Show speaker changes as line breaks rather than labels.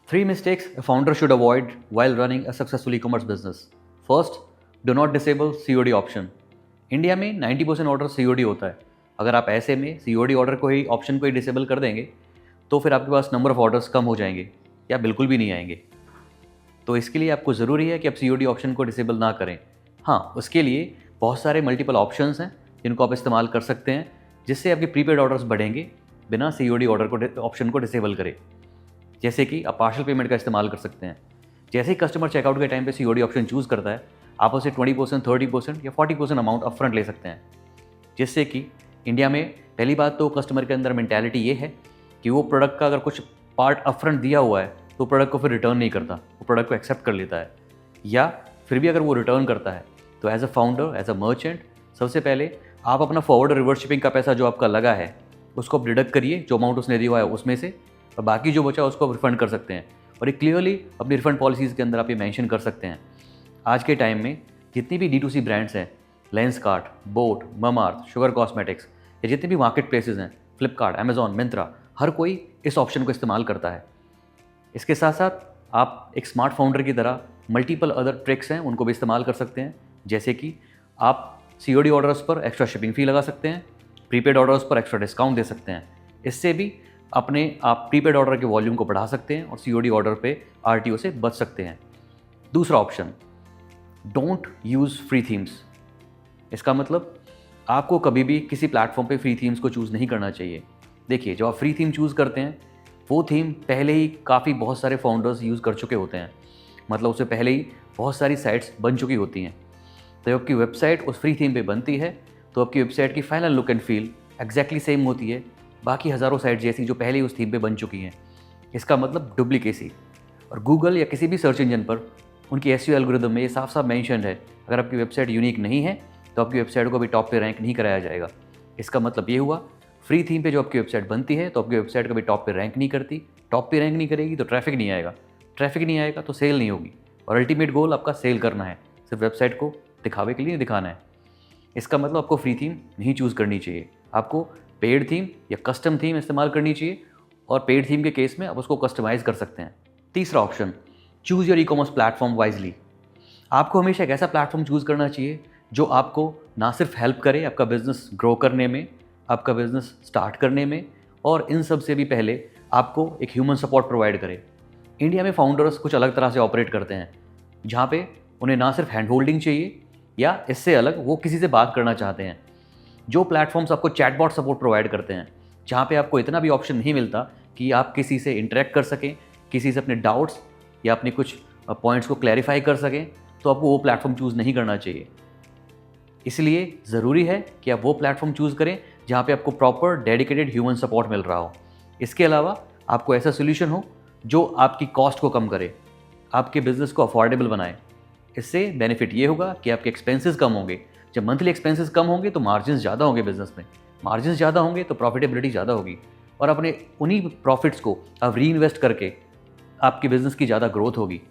Three mistakes a founder should avoid while running a successful e-commerce business. First, do not disable COD option. India में 90% order COD होता है. अगर आप ऐसे में COD ऑर्डर को ही ऑप्शन को ही डिसेबल कर देंगे तो फिर आपके पास नंबर ऑफ ऑर्डर्स कम हो जाएंगे या बिल्कुल भी नहीं आएंगे. तो इसके लिए आपको ज़रूरी है कि आप COD ऑप्शन को डिसेबल ना करें. हाँ, उसके लिए बहुत सारे मल्टीपल ऑप्शंस हैं जिनको आप इस्तेमाल कर सकते हैं जिससे आपके प्रीपेड ऑर्डर्स बढ़ेंगे बिना COD ऑर्डर को ऑप्शन को डिसेबल करें. जैसे कि आप पार्शल पेमेंट का इस्तेमाल कर सकते हैं. जैसे ही कस्टमर चेकआउट के टाइम पे COD ऑप्शन चूज़ करता है, आप उसे 20%, 30% या 40% अमाउंट अपफ्रंट ले सकते हैं. जिससे कि इंडिया में पहली बात तो कस्टमर के अंदर मेंटालिटी ये है कि वो प्रोडक्ट का अगर कुछ पार्ट अपफ्रंट दिया हुआ है तो प्रोडक्ट को फिर रिटर्न नहीं करता, वो प्रोडक्ट को एक्सेप्ट कर लेता है. या फिर भी अगर वो रिटर्न करता है तो as a founder, as a merchant, सबसे पहले आप अपना फॉरवर्ड और रिवर्स शिपिंग का पैसा जो आपका लगा है उसको आप डिडक्ट करिए, जो अमाउंट उसने दिया हुआ है उसमें से, और बाकी जो बचा उसको आप रिफंड कर सकते हैं. और ये क्लियरली अपनी रिफंड पॉलिसीज़ के अंदर आप ये मेंशन कर सकते हैं. आज के टाइम में जितनी भी D2C ब्रांड्स हैं, Lenskart, boat, Mamaearth, sugar cosmetics, या जितने भी मार्केट प्लेसेस हैं, फ्लिपकार्ट, अमेजॉन, मिंत्रा, हर कोई इस ऑप्शन को इस्तेमाल करता है. इसके साथ साथ आप एक स्मार्ट फाउंडर की तरह मल्टीपल अदर ट्रिक्स हैं उनको भी इस्तेमाल कर सकते हैं. जैसे कि आप COD ऑर्डर्स पर एक्स्ट्रा शिपिंग फ़ी लगा सकते हैं, प्रीपेड ऑर्डर्स पर एक्स्ट्रा डिस्काउंट दे सकते हैं. इससे भी अपने आप प्रीपेड ऑर्डर के वॉल्यूम को बढ़ा सकते हैं और COD ऑर्डर पे RTO से बच सकते हैं. दूसरा option, don't use free themes. इसका मतलब आपको कभी भी किसी प्लेटफॉर्म पे फ्री थीम्स को चूज़ नहीं करना चाहिए. देखिए, जब आप फ्री थीम चूज़ करते हैं वो थीम पहले ही काफ़ी बहुत सारे फाउंडर्स यूज़ कर चुके होते हैं. मतलब उससे पहले ही बहुत सारी साइट्स बन चुकी होती हैं. तो जब आपकी वेबसाइट उस फ्री थीम पे बनती है तो आपकी वेबसाइट की final look and feel exactly same होती है बाकी हज़ारों साइट जैसी जो पहले ही उस थीम पे बन चुकी हैं. इसका मतलब डुप्लीकेसी. और गूगल या किसी भी सर्च इंजन पर उनकी SEO एल्गोरिदम में ये साफ साफ मेंशन्ड है, अगर आपकी वेबसाइट यूनिक नहीं है तो आपकी वेबसाइट को भी टॉप पे रैंक नहीं कराया जाएगा. इसका मतलब ये हुआ, फ्री थीम पे जो आपकी वेबसाइट बनती है तो आपकी वेबसाइट कभी टॉप पे रैंक नहीं करती. टॉप पे रैंक नहीं करेगी तो ट्रैफिक नहीं आएगा, ट्रैफिक नहीं आएगा तो सेल नहीं होगी. और अल्टीमेट गोल आपका सेल करना है, सिर्फ वेबसाइट को दिखावे के लिए दिखाना है. इसका मतलब आपको फ्री थीम नहीं चूज़ करनी चाहिए, आपको पेड थीम या कस्टम थीम इस्तेमाल करनी चाहिए. और पेड थीम के केस में आप उसको कस्टमाइज़ कर सकते हैं. तीसरा option, choose your e-commerce platform wisely. आपको हमेशा एक ऐसा प्लेटफॉर्म चूज़ करना चाहिए जो आपको ना सिर्फ हेल्प करे आपका बिज़नेस ग्रो करने में, आपका बिज़नेस स्टार्ट करने में, और इन सब से भी पहले आपको एक ह्यूमन सपोर्ट प्रोवाइड करे. इंडिया में फाउंडर्स कुछ अलग तरह से ऑपरेट करते हैं जहाँ पे उन्हें ना सिर्फ हैंड होल्डिंग चाहिए, या इससे अलग वो किसी से बात करना चाहते हैं. जो प्लेटफॉर्म्स आपको चैटबॉट सपोर्ट प्रोवाइड करते हैं जहाँ पे आपको इतना भी ऑप्शन नहीं मिलता कि आप किसी से इंटरेक्ट कर सकें, किसी से अपने डाउट्स या अपने कुछ पॉइंट्स को क्लैरिफाई कर सकें, तो आपको वो प्लेटफॉर्म चूज़ नहीं करना चाहिए. इसलिए ज़रूरी है कि आप वो प्लेटफॉर्म चूज़ करें जहाँ पे आपको प्रॉपर डेडिकेटेड ह्यूमन सपोर्ट मिल रहा हो. इसके अलावा आपको ऐसा सोल्यूशन हो जो आपकी कॉस्ट को कम करे, आपके बिज़नेस को अफोर्डेबल बनाए. इससे बेनिफिट ये होगा कि आपके एक्सपेंसेस कम होंगे. जब मंथली एक्सपेंसेस कम होंगे तो मार्जिन्स ज़्यादा होंगे बिजनेस में, मार्जिन्स ज़्यादा होंगे तो प्रॉफिटेबिलिटी ज़्यादा होगी, और अपने उन्हीं प्रॉफिट्स को आप री इन्वेस्ट करके आपकी बिज़नेस की ज़्यादा ग्रोथ होगी.